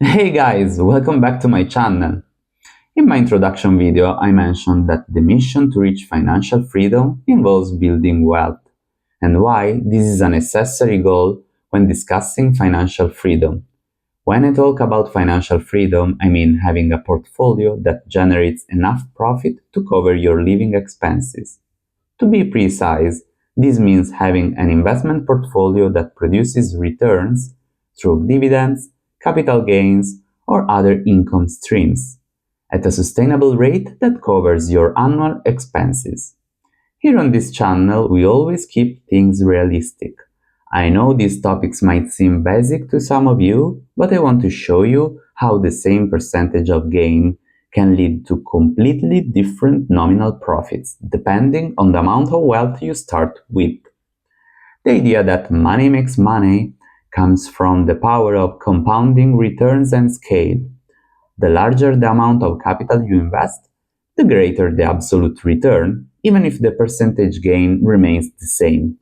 Hey guys, welcome back to my channel. In my introduction video, I mentioned that the mission to reach financial freedom involves building wealth, and why this is a necessary goal when discussing financial freedom. When I talk about financial freedom, I mean having a portfolio that generates enough profit to cover your living expenses. To be precise, this means having an investment portfolio that produces returns through dividends, capital gains, or other income streams at a sustainable rate that covers your annual expenses. Here on this channel, we always keep things realistic. I know these topics might seem basic to some of you, but I want to show you how the same percentage of gain can lead to completely different nominal profits depending on the amount of wealth you start with. The idea that money makes money comes from the power of compounding returns and scale. The larger the amount of capital you invest, the greater the absolute return, even if the percentage gain remains the same.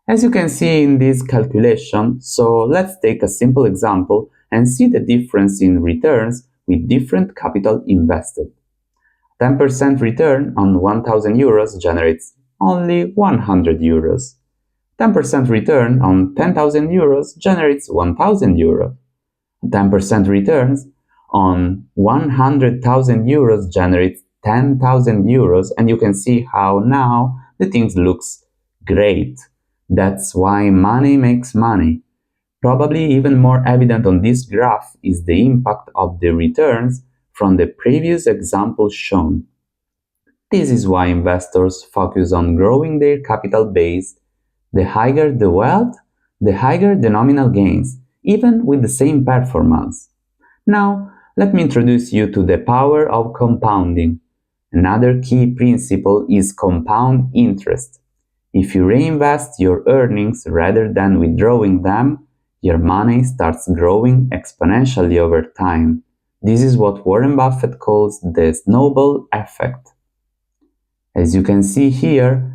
As you can see in this calculation, so let's take a simple example and see the difference in returns with different capital invested. 10% return on 1000 euros generates only 100 euros. 10% return on 10,000 euros generates 1000 euros. 10% returns on 100,000 euros generates 10,000 euros, and you can see how now the things looks great. That's why money makes money. Probably even more evident on this graph is the impact of the returns from the previous example shown. This is why investors focus on growing their capital base. The higher the wealth, the higher the nominal gains, even with the same performance. Now, let me introduce you to the power of compounding. Another key principle is compound interest. If you reinvest your earnings rather than withdrawing them, your money starts growing exponentially over time. This is what Warren Buffett calls the snowball effect. As you can see here,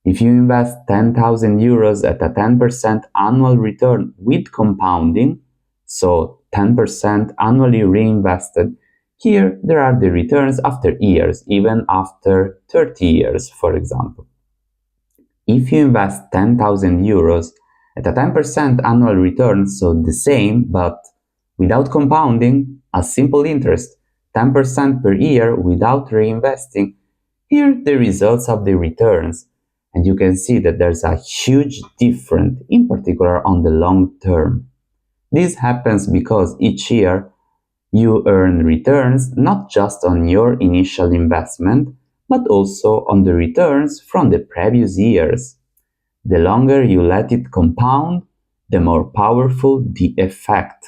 if you invest 10,000 euros at a 10% annual return with compounding, so 10% annually reinvested, here there are the returns after years, even after 30 years, for example. If you invest 10,000 euros at a 10% annual return, so the same, but without compounding, a simple interest, 10% per year without reinvesting, here the results of the returns, and you can see that there's a huge difference, in particular on the long term. This happens because each year you earn returns not just on your initial investment, but also on the returns from the previous years. The longer you let it compound, the more powerful the effect.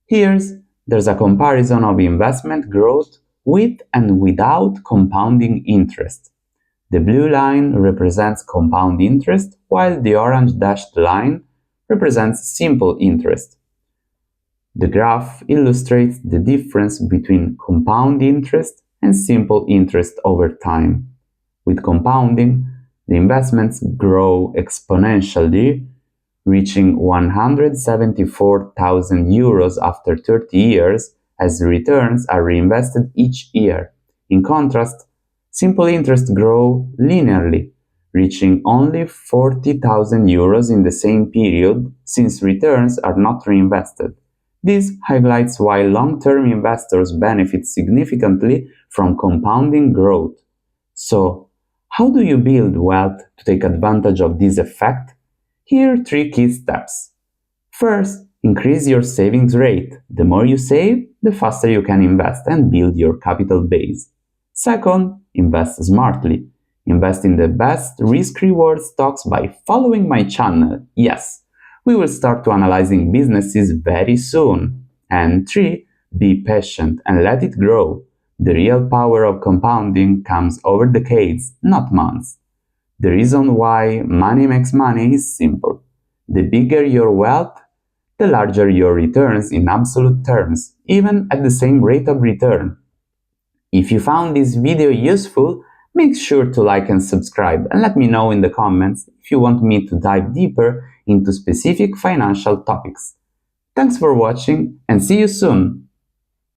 There's a comparison of investment growth with and without compounding interest. The blue line represents compound interest, while the orange dashed line represents simple interest. The graph illustrates the difference between compound interest and simple interest over time. With compounding, the investments grow exponentially, reaching 174,000 euros after 30 years as the returns are reinvested each year. In contrast, simple interest grow linearly, reaching only 40,000 euros in the same period since returns are not reinvested. This highlights why long-term investors benefit significantly from compounding growth. So, how do you build wealth to take advantage of this effect? Here are 3 key steps. First, increase your savings rate. The more you save, the faster you can invest and build your capital base. Second, invest smartly. Invest in the best risk-reward stocks by following my channel. Yes, we will start to analyzing businesses very soon. And 3, be patient and let it grow. The real power of compounding comes over decades, not months. The reason why money makes money is simple. The bigger your wealth, the larger your returns in absolute terms, even at the same rate of return. If you found this video useful, make sure to like and subscribe, and let me know in the comments if you want me to dive deeper into specific financial topics. Thanks for watching and see you soon!